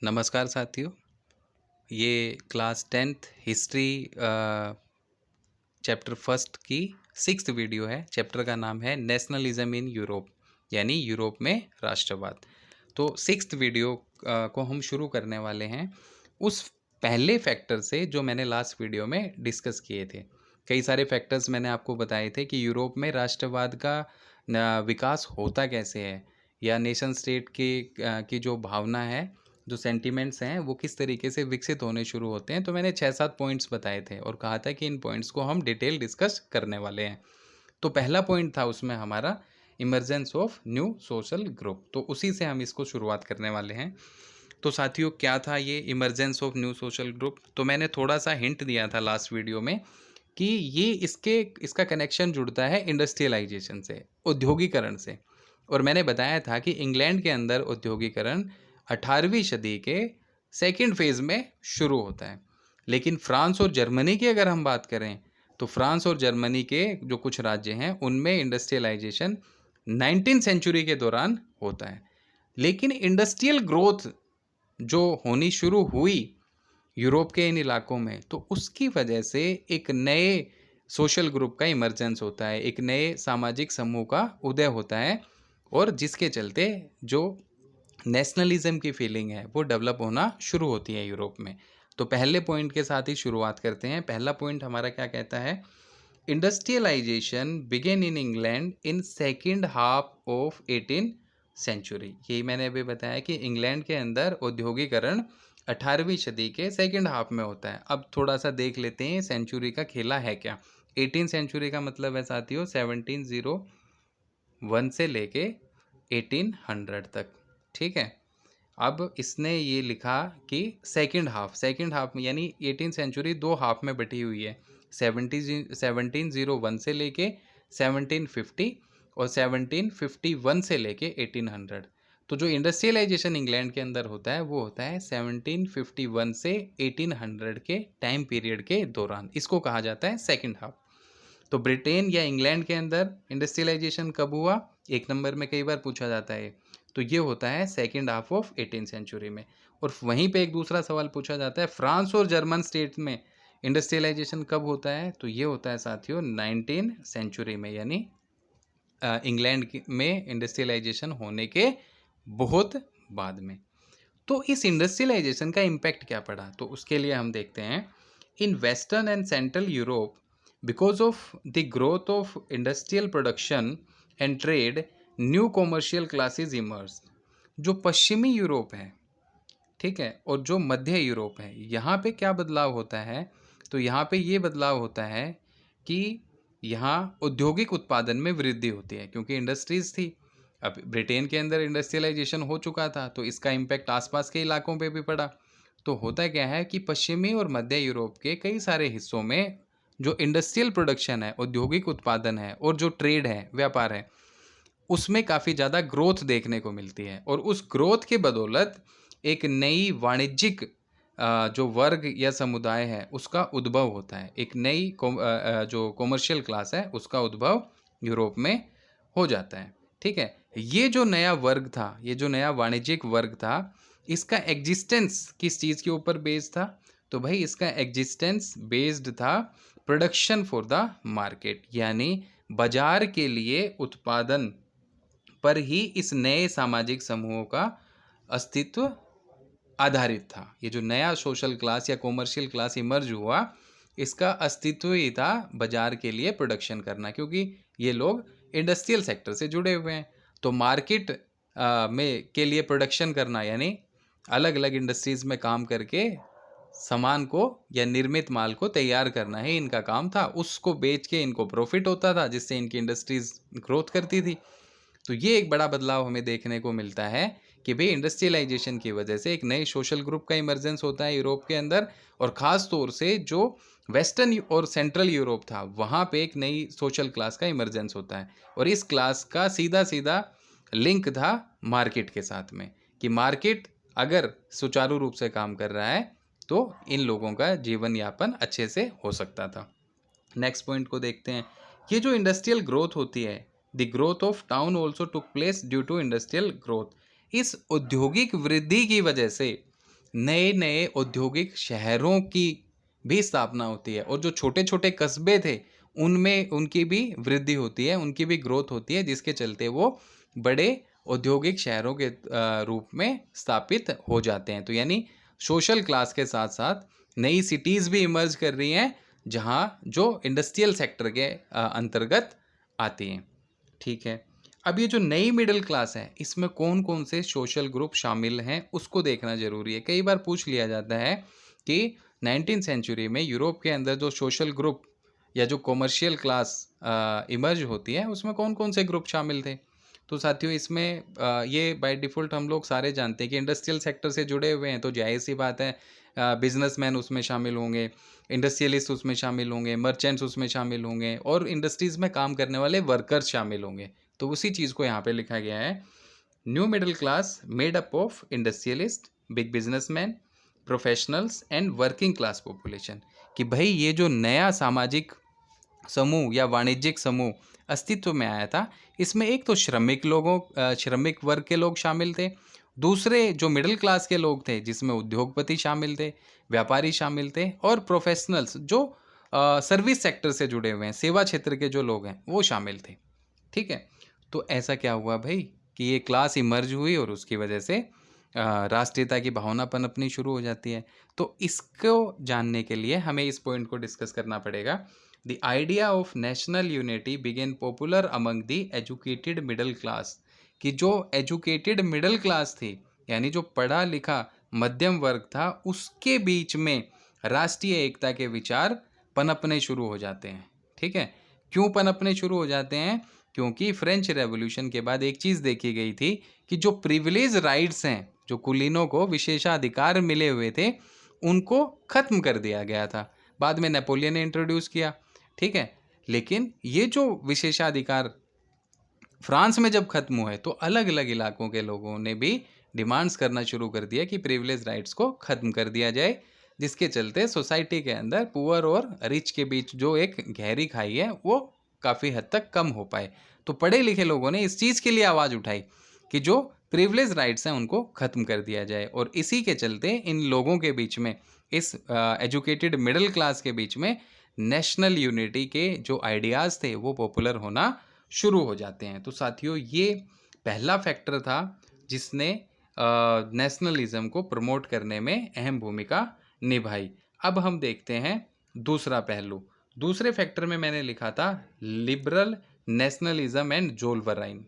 नमस्कार साथियों। ये class 10th history chapter first की 6th वीडियो है। चैप्टर का नाम है नेशनलिज्म इन यूरोप, यानी यूरोप में राष्ट्रवाद। तो 6th वीडियो को हम शुरू करने वाले हैं उस पहले फैक्टर से जो मैंने लास्ट वीडियो में डिस्कस किए थे। कई सारे फैक्टर्स मैंने आपको बताए थे कि यूरोप में राष्ट्रवाद का विकास होता कैसे है, या नेशन स्टेट की जो भावना है, जो सेंटिमेंट्स हैं, वो किस तरीके से विकसित होने शुरू होते हैं। तो मैंने 6-7 पॉइंट्स बताए थे और कहा था कि इन पॉइंट्स को हम डिटेल डिस्कस करने वाले हैं। तो पहला पॉइंट था उसमें हमारा emergence of new social group, तो उसी से हम इसको शुरुआत करने वाले हैं। तो साथियों, क्या था ये emergence of new social group? तो मैंने थोड़ा सा हिंट दिया था लास्ट वीडियो में कि ये इसका कनेक्शन जुड़ता है इंडस्ट्रियलाइजेशन से, औद्योगिकरण से। और मैंने बताया था कि इंग्लैंड के अंदर औद्योगिकरण 18वीं सदी के सेकेंड फेज में शुरू होता है। लेकिन फ्रांस और जर्मनी की अगर हम बात करें, तो फ्रांस और जर्मनी के जो कुछ राज्य हैं उनमें इंडस्ट्रियलाइजेशन 19th सेंचुरी के दौरान होता है। लेकिन इंडस्ट्रियल ग्रोथ जो होनी शुरू हुई यूरोप के इन इलाकों में, तो उसकी वजह से एक नए सोशल ग्रुप का इमर्जेंस होता है, एक नए सामाजिक समूह का उदय होता है, और जिसके चलते जो नेशनलिज्म की फीलिंग है वो डेवलप होना शुरू होती है यूरोप में। तो पहले पॉइंट के साथ ही शुरुआत करते हैं। पहला पॉइंट हमारा क्या कहता है? Industrialisation began in England in second half of 18th century. यही मैंने अभी बताया कि इंग्लैंड के अंदर औद्योगिकरण 18वीं सदी के सेकेंड हाफ में होता है। अब थोड़ा सा देख लेते हैं सेंचुरी का खेला है क्या। 18th सेंचुरी का मतलब है साथियों 1701 से लेके 1800 तक। ठीक है। अब इसने ये लिखा कि सेकेंड हाफ में, यानी 18th सेंचुरी दो हाफ में बटी हुई है। 1701 से लेके 1750 और 1751 से लेके 1800। तो जो इंडस्ट्रियलाइजेशन इंग्लैंड के अंदर होता है वो होता है 1751 से 1800 के टाइम पीरियड के दौरान। इसको कहा जाता है सेकेंड हाफ। तो ब्रिटेन या इंग्लैंड के अंदर इंडस्ट्रियलाइजेशन कब हुआ? एक नंबर में कई बार पूछा जाता है। तो ये होता है second half of 18th century में। और वहीं पे एक दूसरा सवाल पूछा जाता है, फ्रांस और जर्मन स्टेट में इंडस्ट्रियलाइजेशन कब होता है? तो ये होता है साथियों 19th सेंचुरी में, यानी इंग्लैंड में इंडस्ट्रियलाइजेशन होने के बहुत बाद में। तो इस इंडस्ट्रियलाइजेशन का इम्पैक्ट क्या पड़ा? तो उसके लिए हम देखते हैं, in western and central Europe, because of the growth of industrial production and trade, new commercial classes emerge. जो पश्चिमी यूरोप है, ठीक है, और जो मध्य यूरोप है, यहाँ पे क्या बदलाव होता है? तो यहाँ पे ये बदलाव होता है कि यहाँ औद्योगिक उत्पादन में वृद्धि होती है, क्योंकि इंडस्ट्रीज थी। अब ब्रिटेन के अंदर इंडस्ट्रियलाइजेशन हो चुका था, तो इसका इम्पैक्ट आसपास के इलाकों पे भी पड़ा। तो होता क्या है कि पश्चिमी और मध्य यूरोप के कई सारे हिस्सों में जो इंडस्ट्रियल प्रोडक्शन है, औद्योगिक उत्पादन है, और जो ट्रेड है, व्यापार है, उसमें काफ़ी ज़्यादा ग्रोथ देखने को मिलती है। और उस ग्रोथ के बदौलत एक नई वाणिज्यिक जो वर्ग या समुदाय है उसका उद्भव होता है। एक नई जो कॉमर्शियल क्लास है उसका उद्भव यूरोप में हो जाता है। ठीक है। ये जो नया वर्ग था, ये जो नया वाणिज्यिक वर्ग था, इसका एग्जिस्टेंस किस चीज़ के ऊपर बेस्ड था? तो भाई इसका एग्जिस्टेंस बेस्ड था प्रोडक्शन फॉर द मार्केट, यानी बाजार के लिए उत्पादन पर ही इस नए सामाजिक समूहों का अस्तित्व आधारित था। ये जो नया सोशल क्लास या कॉमर्शियल क्लास इमर्ज हुआ, इसका अस्तित्व ही था बाजार के लिए प्रोडक्शन करना, क्योंकि ये लोग इंडस्ट्रियल सेक्टर से जुड़े हुए हैं। तो मार्केट में के लिए प्रोडक्शन करना, यानी अलग अलग इंडस्ट्रीज में काम करके सामान को या निर्मित माल को तैयार करना ही इनका काम था। उसको बेच के इनको प्रॉफिट होता था, जिससे इनकी इंडस्ट्रीज ग्रोथ करती थी। तो ये एक बड़ा बदलाव हमें देखने को मिलता है कि भाई इंडस्ट्रियलाइजेशन की वजह से एक नए सोशल ग्रुप का इमर्जेंस होता है यूरोप के अंदर। और ख़ास तौर से जो वेस्टर्न और सेंट्रल यूरोप था, वहाँ पे एक नई सोशल क्लास का इमर्जेंस होता है। और इस क्लास का सीधा सीधा लिंक था मार्केट के साथ में, कि मार्केट अगर सुचारू रूप से काम कर रहा है तो इन लोगों का जीवन यापन अच्छे से हो सकता था। नेक्स्ट पॉइंट को देखते हैं। ये जो इंडस्ट्रियल ग्रोथ होती है, the growth of town also took place due to industrial growth. इस औद्योगिक वृद्धि की वजह से नए नए औद्योगिक शहरों की भी स्थापना होती है, और जो छोटे छोटे कस्बे थे उनमें उनकी भी वृद्धि होती है, उनकी भी ग्रोथ होती है, जिसके चलते वो बड़े औद्योगिक शहरों के रूप में स्थापित हो जाते हैं। तो यानी सोशल क्लास के साथ साथ नई सिटीज़ भी इमर्ज कर रही हैं, जहाँ जो इंडस्ट्रियल सेक्टर के अंतर्गत आती हैं। ठीक है, अब ये जो नई मिडिल क्लास है, इसमें कौन कौन से सोशल ग्रुप शामिल हैं उसको देखना ज़रूरी है। कई बार पूछ लिया जाता है कि 19th सेंचुरी में यूरोप के अंदर जो सोशल ग्रुप या जो कॉमर्शियल क्लास इमर्ज होती है, उसमें कौन कौन से ग्रुप शामिल थे। तो साथियों, इसमें ये बाय डिफ़ॉल्ट हम लोग सारे जानते हैं कि इंडस्ट्रियल सेक्टर से जुड़े हुए हैं, तो जाहिर सी बात है बिजनेसमैन उसमें शामिल होंगे, इंडस्ट्रियलिस्ट उसमें शामिल होंगे, मर्चेंट्स उसमें शामिल होंगे, और इंडस्ट्रीज़ में काम करने वाले वर्कर्स शामिल होंगे। तो उसी चीज़ को यहाँ पे लिखा गया है, new middle class made up of industrialist, big businessman, professionals and working class population. कि भाई ये जो नया सामाजिक समूह या वाणिज्यिक समूह अस्तित्व में आया था, इसमें एक तो श्रमिक वर्ग के लोग शामिल थे, दूसरे जो मिडिल क्लास के लोग थे जिसमें उद्योगपति शामिल थे, व्यापारी शामिल थे, और प्रोफेशनल्स जो सर्विस सेक्टर से जुड़े हुए हैं, सेवा क्षेत्र के जो लोग हैं वो शामिल थे। ठीक है, तो ऐसा क्या हुआ भाई कि ये क्लास इमर्ज हुई, और उसकी वजह से राष्ट्रीयता की भावना पनपनी शुरू हो जाती है। तो इसको जानने के लिए हमें इस पॉइंट को डिस्कस करना पड़ेगा। The idea of national unity began popular among the educated middle class. कि जो एजुकेटेड मिडिल क्लास थी, यानी जो पढ़ा लिखा मध्यम वर्ग था, उसके बीच में राष्ट्रीय एकता के विचार पनपने शुरू हो जाते हैं। ठीक है, क्यों पनपने शुरू हो जाते हैं? क्योंकि फ्रेंच रेवोल्यूशन के बाद एक चीज़ देखी गई थी कि जो प्रिविलेज राइट्स हैं, जो कुलीनों को विशेषाधिकार मिले हुए थे, उनको ख़त्म कर दिया गया था। बाद में नेपोलियन ने इंट्रोड्यूस किया। ठीक है, लेकिन ये जो विशेषाधिकार फ्रांस में जब खत्म हुए, तो अलग अलग इलाकों के लोगों ने भी डिमांड्स करना शुरू कर दिया कि प्रिविलेज राइट्स को ख़त्म कर दिया जाए, जिसके चलते सोसाइटी के अंदर पुअर और रिच के बीच जो एक गहरी खाई है वो काफ़ी हद तक कम हो पाए। तो पढ़े लिखे लोगों ने इस चीज़ के लिए आवाज़ उठाई कि जो प्रिविलेज राइट्स हैं उनको ख़त्म कर दिया जाए, और इसी के चलते इन लोगों के बीच में, इस एजुकेटेड मिडिल क्लास के बीच में, नेशनल यूनिटी के जो आइडियाज़ थे वो पॉपुलर होना शुरू हो जाते हैं। तो साथियों, ये पहला फैक्टर था जिसने नेशनलिज्म को प्रमोट करने में अहम भूमिका निभाई। अब हम देखते हैं दूसरा पहलू। दूसरे फैक्टर में मैंने लिखा था लिबरल नेशनलिज्म एंड जोल्वराइन।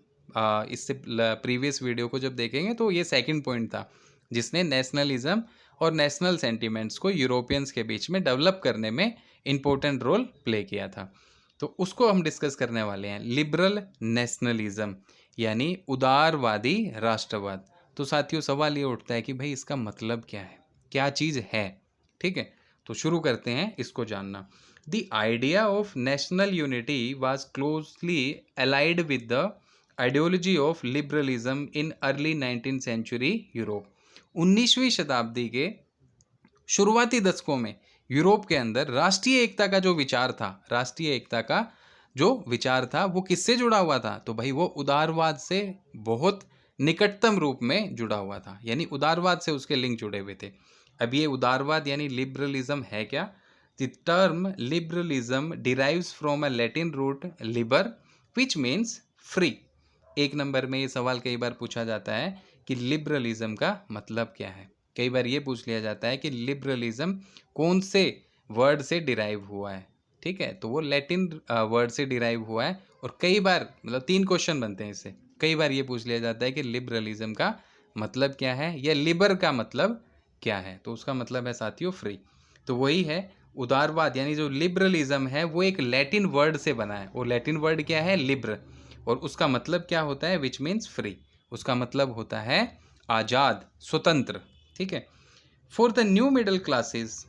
इससे प्रीवियस वीडियो को जब देखेंगे तो ये सेकंड पॉइंट था जिसने नेशनलिज्म और नेशनल सेंटिमेंट्स को यूरोपियंस के बीच में डेवलप करने में इम्पोर्टेंट रोल प्ले किया था। तो उसको हम डिस्कस करने वाले हैं, लिबरल नेशनलिज्म यानी उदारवादी राष्ट्रवाद। तो साथियों, सवाल ये उठता है कि भाई इसका मतलब क्या है, क्या चीज़ है। ठीक है, तो शुरू करते हैं इसको जानना। The idea of national unity was closely allied with the ideology of liberalism in early 19th century Europe. 19वीं शताब्दी के शुरुआती दशकों में यूरोप के अंदर राष्ट्रीय एकता का जो विचार था, राष्ट्रीय एकता का जो विचार था वो किससे जुड़ा हुआ था? तो भाई वो उदारवाद से बहुत निकटतम रूप में जुड़ा हुआ था, यानी उदारवाद से उसके लिंक जुड़े हुए थे। अब ये उदारवाद यानी लिबरलिज्म है क्या? The term liberalism derives from a Latin root liber which means free. एक नंबर में ये सवाल कई बार पूछा जाता है कि लिबरलिज्म का मतलब क्या है। कई बार ये पूछ लिया जाता है कि लिबरलिज्म कौन से वर्ड से डिराइव हुआ है। ठीक है, तो वो लैटिन वर्ड से डिराइव हुआ है, और कई बार मतलब 3 क्वेश्चन बनते हैं इससे। कई बार ये पूछ लिया जाता है कि लिबरलिज्म का मतलब क्या है, या लिबर का मतलब क्या है। तो उसका मतलब है साथियों फ्री। तो वही है उदारवाद, यानी जो लिबरलिज्म है वो एक लैटिन वर्ड से बना है, और लैटिन वर्ड क्या है? लिबर। और उसका मतलब क्या होता है? विच मीन्स फ्री। उसका मतलब होता है आज़ाद, स्वतंत्र। ठीक है, for the new middle classes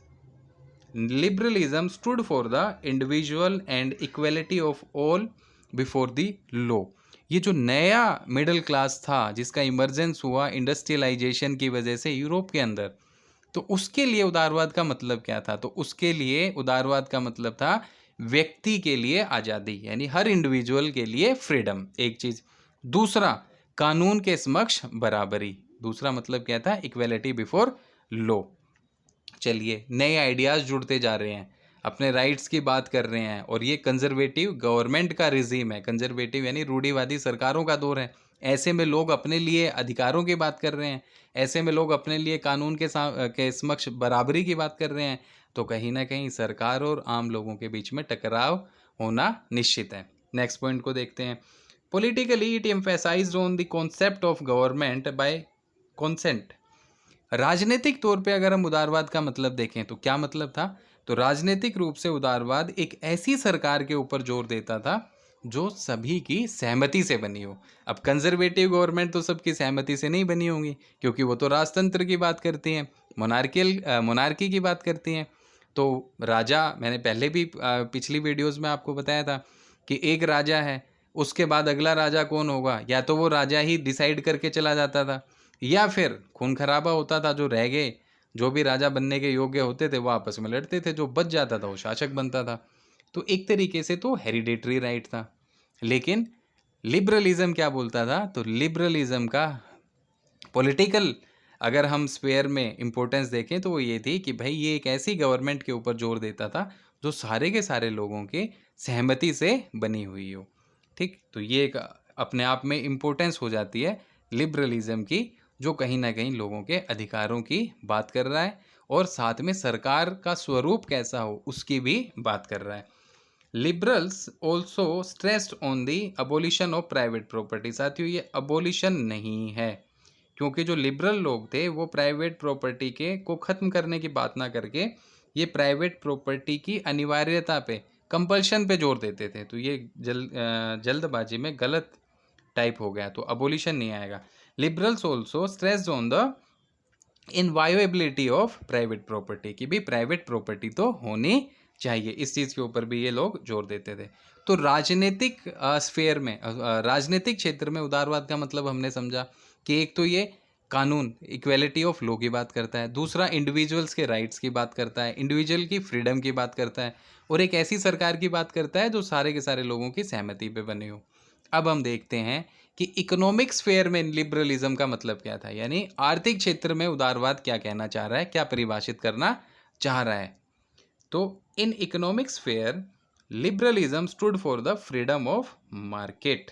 liberalism stood for the individual and equality of all before the law. ये जो नया मिडिल क्लास था जिसका इमर्जेंस हुआ इंडस्ट्रियलाइजेशन की वजह से यूरोप के अंदर, तो उसके लिए उदारवाद का मतलब क्या था? तो उसके लिए उदारवाद का मतलब था व्यक्ति के लिए आज़ादी, यानी हर इंडिविजुअल के लिए फ्रीडम, एक चीज़। दूसरा, कानून के समक्ष बराबरी। दूसरा मतलब क्या था? इक्वेलिटी बिफोर लो। चलिए, नए आइडियाज़ जुड़ते जा रहे हैं, अपने राइट्स की बात कर रहे हैं, और ये कंजर्वेटिव गवर्नमेंट का रिजीम है, कंजर्वेटिव यानी रूढ़िवादी सरकारों का दौर है। ऐसे में लोग अपने लिए अधिकारों की बात कर रहे हैं, ऐसे में लोग अपने लिए कानून के समक्ष बराबरी की बात कर रहे हैं, तो कहीं ना कहीं सरकार और आम लोगों के बीच में टकराव होना निश्चित है। नेक्स्ट पॉइंट को देखते हैं। Politically it emphasised on the concept of government by consent. राजनीतिक तौर पे अगर हम उदारवाद का मतलब देखें तो क्या मतलब था, तो राजनीतिक रूप से उदारवाद एक ऐसी सरकार के ऊपर जोर देता था जो सभी की सहमति से बनी हो। अब कंजर्वेटिव गवर्नमेंट तो सबकी सहमति से नहीं बनी होंगी, क्योंकि वो तो राजतंत्र की बात करती हैं, मोनार्की की बात करती हैं। तो राजा, मैंने पहले भी पिछली वीडियोस में आपको बताया था कि एक राजा है, उसके बाद अगला राजा कौन होगा, या तो वो राजा ही डिसाइड करके चला जाता था, या फिर खून खराबा होता था, जो रह गए, जो भी राजा बनने के योग्य होते थे वो आपस में लड़ते थे, जो बच जाता था वो शासक बनता था। तो एक तरीके से तो हेरिडेटरी राइट था। लेकिन लिबरलिज्म क्या बोलता था, तो लिबरलिज्म का पॉलिटिकल अगर हम स्पेयर में इम्पोर्टेंस देखें तो वो ये थी कि भाई ये एक ऐसी गवर्नमेंट के ऊपर जोर देता था जो सारे के सारे लोगों के सहमति से बनी हुई हो। ठीक, तो ये एक अपने आप में इम्पोर्टेंस हो जाती है लिबरलिज्म की, जो कहीं ना कहीं लोगों के अधिकारों की बात कर रहा है और साथ में सरकार का स्वरूप कैसा हो उसकी भी बात कर रहा है। Liberals also stressed on the abolition of private property. साथियों, ये अबोलिशन नहीं है, क्योंकि जो लिबरल लोग थे वो प्राइवेट प्रॉपर्टी के को ख़त्म करने की बात ना करके ये प्राइवेट प्रॉपर्टी की अनिवार्यता पे, कंपल्शन पे जोर देते थे। तो ये जल्दबाजी में गलत टाइप हो गया, तो अबोलिशन नहीं आएगा। Liberals also stressed on the inviolability of private property, की भी प्राइवेट प्रॉपर्टी तो होनी चाहिए, इस चीज़ के ऊपर भी ये लोग जोर देते थे। तो राजनीतिक स्फेयर में, राजनीतिक क्षेत्र में उदारवाद का मतलब हमने समझा कि एक तो ये कानून, इक्वेलिटी ऑफ लॉ की बात करता है, दूसरा इंडिविजुअल्स के राइट्स की बात करता है, इंडिविजुअल की फ्रीडम की बात करता है, और एक ऐसी सरकार की बात करता है जो सारे के सारे लोगों की सहमति पे बने हो। अब हम देखते हैं कि इकोनॉमिक स्फेयर में लिबरलिज्म का मतलब क्या था, यानी आर्थिक क्षेत्र में उदारवाद क्या कहना चाह रहा है, क्या परिभाषित करना चाह रहा है। तो in economic sphere liberalism stood for the freedom of market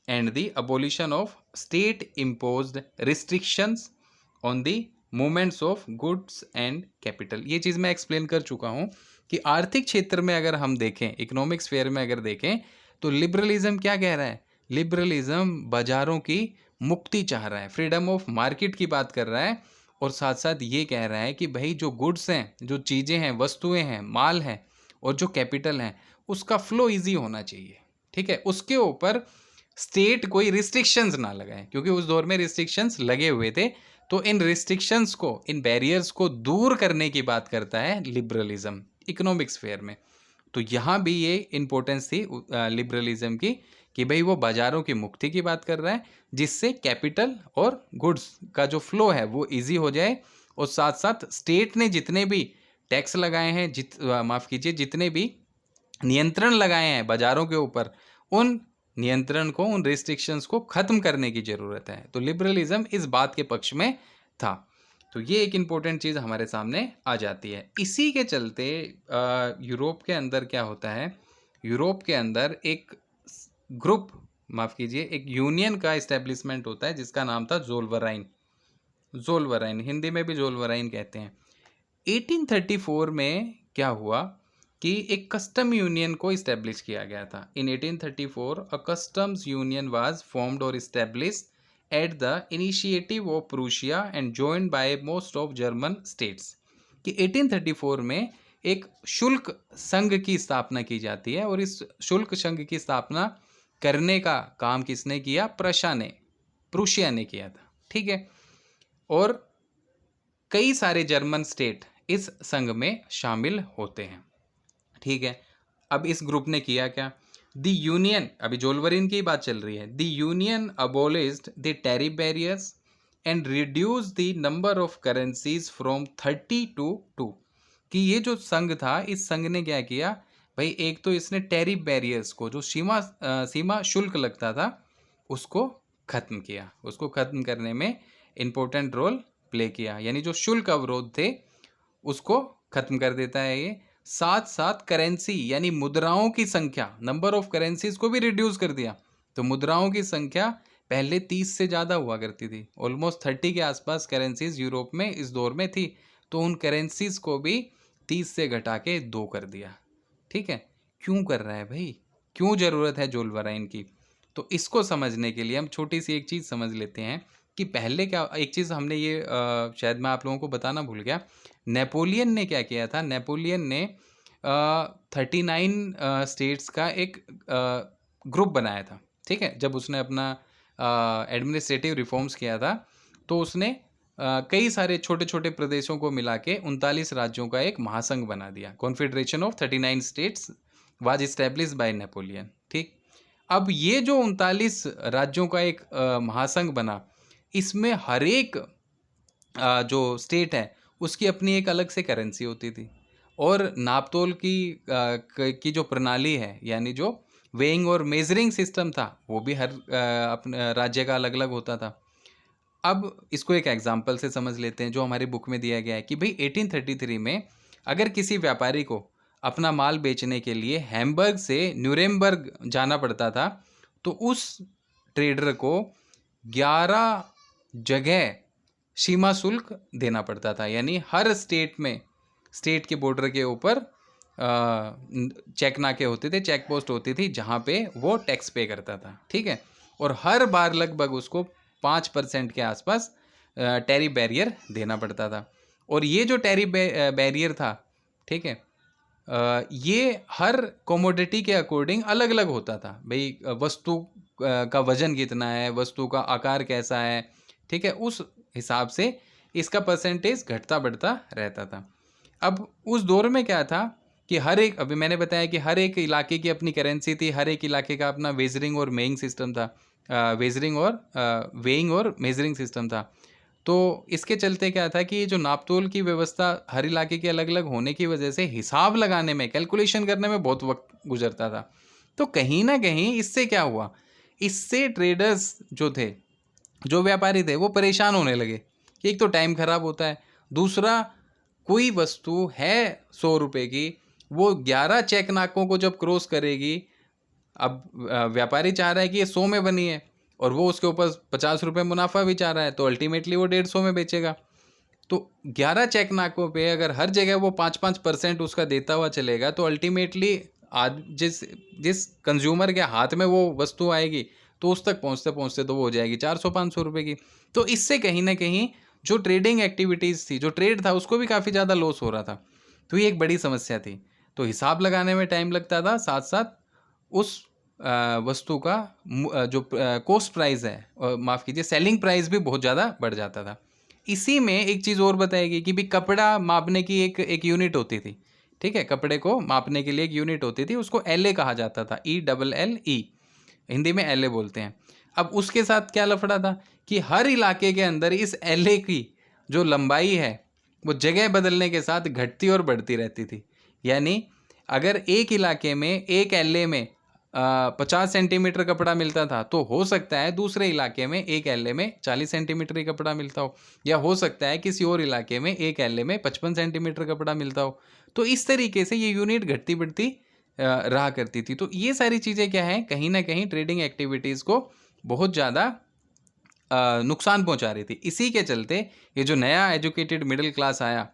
and the abolition of state imposed restrictions on the movements of goods and capital। ये चीज़ मैं एक्सप्लेन कर चुका हूँ कि आर्थिक क्षेत्र में अगर हम देखें, इकोनॉमिक स्फेयर में अगर देखें, तो लिबरलिज्म क्या कह रहा है, लिबरलिज्म बाजारों की मुक्ति चाह रहा है, फ्रीडम ऑफ मार्केट की बात कर रहा है, और साथ साथ ये कह रहा है कि भाई जो गुड्स हैं, जो चीज़ें हैं, वस्तुएं हैं, माल हैं, और जो कैपिटल हैं, उसका फ्लो इजी होना चाहिए। ठीक है, उसके ऊपर स्टेट कोई रिस्ट्रिक्शंस ना लगाए, क्योंकि उस दौर में रिस्ट्रिक्शंस लगे हुए थे। तो इन रिस्ट्रिक्शंस को, इन बैरियर्स को दूर करने की बात करता है लिबरलिज्म इकोनॉमिक स्फेयर में। तो यहाँ भी ये इंपॉर्टेंस थी लिबरलिज्म की कि भाई वो बाजारों की मुक्ति की बात कर रहा है, जिससे कैपिटल और गुड्स का जो फ्लो है वो इजी हो जाए, और साथ साथ स्टेट ने जितने भी टैक्स लगाए हैं, माफ़ कीजिए, जितने भी नियंत्रण लगाए हैं बाजारों के ऊपर, उन नियंत्रण को, उन रिस्ट्रिक्शंस को ख़त्म करने की ज़रूरत है। तो लिबरलिज्म इस बात के पक्ष में था। तो ये एक इम्पोर्टेंट चीज़ हमारे सामने आ जाती है। इसी के चलते यूरोप के अंदर क्या होता है, यूरोप के अंदर एक ग्रुप, माफ़ कीजिए, एक यूनियन का इस्टेब्लिशमेंट होता है जिसका नाम था जोल्वराइन। जोल्वराइन, हिंदी में भी जोल्वराइन कहते हैं। 1834 में क्या हुआ कि एक कस्टम यूनियन को इस्टेब्लिश किया गया था। इन 1834 अ कस्टम्स यूनियन वाज फॉर्म्ड और established at the initiative of Prussia and joined by most of German states. कि 1834 में एक शुल्क संघ की स्थापना की जाती है, और इस शुल्क संघ की स्थापना करने का काम किसने किया, प्रूशिया ने किया था। ठीक है, और कई सारे जर्मन स्टेट इस संघ में शामिल होते हैं। ठीक है, अब इस ग्रुप ने किया क्या, द यूनियन, अभी जोल्वरिन की बात चल रही है, the union abolished the tariff barriers and reduce the number of currencies from 30 to 2। कि ये जो संघ था, इस संघ ने क्या किया भाई, एक तो इसने टैरिफ बैरियर्स को, जो सीमा शुल्क लगता था, उसको खत्म किया। उसको खत्म करने में इम्पोर्टेंट रोल प्ले किया, यानी जो शुल्क अवरोध थे उसको खत्म कर देता है ये। साथ साथ करेंसी यानी मुद्राओं की संख्या, नंबर ऑफ करेंसीज को भी रिड्यूस कर दिया। तो मुद्राओं की संख्या पहले 30 से ज़्यादा हुआ करती थी, ऑलमोस्ट 30 के आसपास करेंसीज यूरोप में इस दौर में थी, तो उन करेंसीज को भी 30 से घटा के 2 कर दिया। ठीक है, क्यों कर रहा है भाई, क्यों ज़रूरत है जोल्वराइन की? तो इसको समझने के लिए हम छोटी सी एक चीज़ समझ लेते हैं कि पहले क्या, एक चीज़ हमने ये शायद मैं आप लोगों को बताना भूल गया, नेपोलियन ने क्या किया था, नेपोलियन ने 39 स्टेट्स का एक ग्रुप बनाया था। ठीक है, जब उसने अपना एडमिनिस्ट्रेटिव रिफॉर्म्स किया था तो उसने कई सारे छोटे छोटे प्रदेशों को मिला के 39 राज्यों का एक महासंघ बना दिया। Confederation of 39 states was establish by Napoleon. ठीक, अब ये जो 39 राज्यों का एक महासंघ बना, इसमें हर एक जो स्टेट है उसकी अपनी एक अलग से करेंसी होती थी, और नापतोल की जो प्रणाली है, यानी जो वेइंग और मेजरिंग सिस्टम था, वो भी हर अपने राज्य का अलग अलग होता था। अब इसको एक एग्जाम्पल से समझ लेते हैं जो हमारी बुक में दिया गया है कि भाई 1833 में अगर किसी व्यापारी को अपना माल बेचने के लिए हैम्बर्ग से न्यूरेमबर्ग जाना पड़ता था, तो उस ट्रेडर को 11 जगह सीमा शुल्क देना पड़ता था। यानी हर स्टेट में, स्टेट के बॉर्डर के ऊपर चेक नाके होते थे, चेक पोस्ट होती थी, जहाँ पे वो टैक्स पे करता था। ठीक है, और हर बार लगभग उसको 5% के आसपास टैरिफ बैरियर देना पड़ता था। और ये जो टैरिफ बैरियर था, ठीक है, ये हर कमोडिटी के अकॉर्डिंग अलग अलग होता था। भाई वस्तु का वजन कितना है, वस्तु का आकार कैसा है, ठीक है, उस हिसाब से इसका परसेंटेज घटता बढ़ता रहता था। अब उस दौर में क्या था कि हर एक, अभी मैंने बताया कि हर एक इलाके की अपनी करेंसी थी, हर एक इलाके का अपना वेजरिंग और मेइंग सिस्टम था, वेजरिंग और वेइंग और मेजरिंग सिस्टम था। तो इसके चलते क्या था कि ये जो नापतोल की व्यवस्था हर इलाके के अलग अलग होने की वजह से हिसाब लगाने में, कैलकुलेशन करने में बहुत वक्त गुजरता था। तो कहीं ना कहीं इससे क्या हुआ, इससे ट्रेडर्स जो थे, जो व्यापारी थे, वो परेशान होने लगे कि एक तो टाइम खराब होता है, दूसरा कोई वस्तु है 100 रुपये की, वो 11 चेक नाकों को जब क्रॉस करेगी, अब व्यापारी चाह रहा है कि ये 100 में बनी है और वो उसके ऊपर 50 रुपये मुनाफा भी चाह रहा है, तो अल्टीमेटली वो 150 में बेचेगा। तो 11 चेक नाकों पे अगर हर जगह वो 5-5% उसका देता हुआ चलेगा, तो अल्टीमेटली आज जिस जिस कंज्यूमर के हाथ में वो वस्तु आएगी, तो उस तक पहुँचते पहुँचते तो वो हो जाएगी 400-500 रुपये की। तो इससे कहीं ना कहीं जो ट्रेडिंग एक्टिविटीज़ थी, जो ट्रेड था, उसको भी काफ़ी ज़्यादा लॉस हो रहा था। तो ये एक बड़ी समस्या थी। तो हिसाब लगाने में टाइम लगता था, साथ साथ उस वस्तु का जो कॉस्ट प्राइस है, माफ़ कीजिए, सेलिंग प्राइस भी बहुत ज़्यादा बढ़ जाता था। इसी में एक चीज़ और बताएगी कि भी कपड़ा मापने की एक यूनिट होती थी। ठीक है, कपड़े को मापने के लिए एक यूनिट होती थी, उसको एलए कहा जाता था, ELLE, हिंदी में एलए बोलते हैं। अब उसके साथ क्या लफड़ा था कि हर इलाके के अंदर इस एलए की जो लंबाई है वो जगह बदलने के साथ घटती और बढ़ती रहती थी। यानी अगर एक इलाके में एक एलए में 50 सेंटीमीटर कपड़ा मिलता था, तो हो सकता है दूसरे इलाके में एक एलए में 40 सेंटीमीटर ही कपड़ा मिलता हो, या हो सकता है किसी और इलाके में एक एलए में 55 सेंटीमीटर कपड़ा मिलता हो। तो इस तरीके से ये यूनिट घटती बढ़ती रहा करती थी। तो ये सारी चीज़ें क्या हैं, कहीं ना कहीं ट्रेडिंग एक्टिविटीज़ को बहुत ज़्यादा नुकसान पहुंचा रही थी। इसी के चलते ये जो नया एजुकेटेड मिडिल क्लास आया,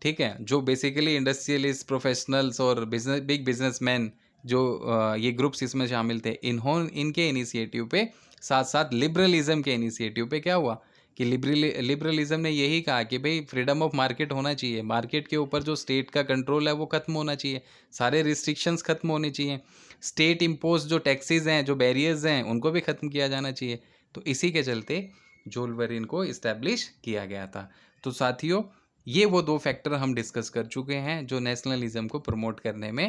ठीक है, जो बेसिकली इंडस्ट्रियलिस्ट, प्रोफेशनल्स और बिग बिजनेसमैन, जो ये ग्रुप्स इसमें शामिल थे, इनके इनिशिएटिव पे, साथ साथ लिबरलिज्म के इनिशिएटिव पे क्या हुआ कि लिबरलिज्म ने यही कहा कि भाई फ्रीडम ऑफ मार्केट होना चाहिए, मार्केट के ऊपर जो स्टेट का कंट्रोल है वो खत्म होना चाहिए, सारे रिस्ट्रिक्शंस खत्म होने चाहिए, स्टेट इम्पोज जो टैक्सेस हैं, जो बैरियर्स हैं, उनको भी ख़त्म किया जाना चाहिए। तो इसी के चलते जोल्वरिन को इस्टेब्लिश किया गया था। तो साथियों, ये वो 2 फैक्टर हम डिस्कस कर चुके हैं जो नेशनलिज्म को प्रमोट करने में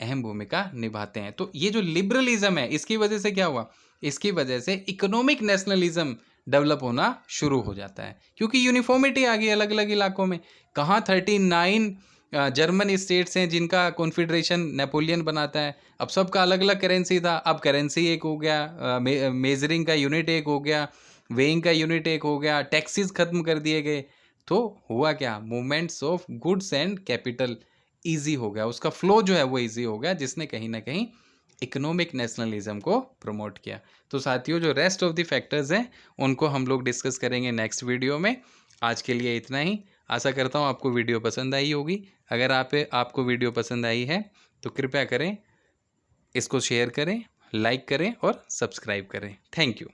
अहम भूमिका निभाते हैं। तो ये जो लिबरलिज्म है, इसकी वजह से क्या हुआ, इसकी वजह से इकोनॉमिक नेशनलिज्म डेवलप होना शुरू हो जाता है, क्योंकि यूनिफॉर्मिटी आ गई अलग अलग इलाकों में। कहाँ 39 जर्मन स्टेट्स हैं जिनका कॉन्फेडरेशन नेपोलियन बनाता है, अब सबका अलग अलग करेंसी था, अब करेंसी एक हो गया, मेजरिंग का यूनिट एक हो गया, वेइंग का यूनिट एक हो गया, टैक्सेस खत्म कर दिए गए, तो हुआ क्या, movements of goods and capital easy हो गया, उसका फ्लो जो है वो ईजी हो गया, जिसने कहीं ना कहीं इकोनॉमिक नेशनलिज्म को प्रमोट किया। तो साथियों, जो रेस्ट ऑफ द फैक्टर्स हैं उनको हम लोग डिस्कस करेंगे नेक्स्ट वीडियो में। आज के लिए इतना ही। आशा करता हूँ आपको वीडियो पसंद आई होगी। अगर आपको वीडियो पसंद आई है तो कृपया करें, इसको शेयर करें, लाइक करें और सब्सक्राइब करें। Thank you.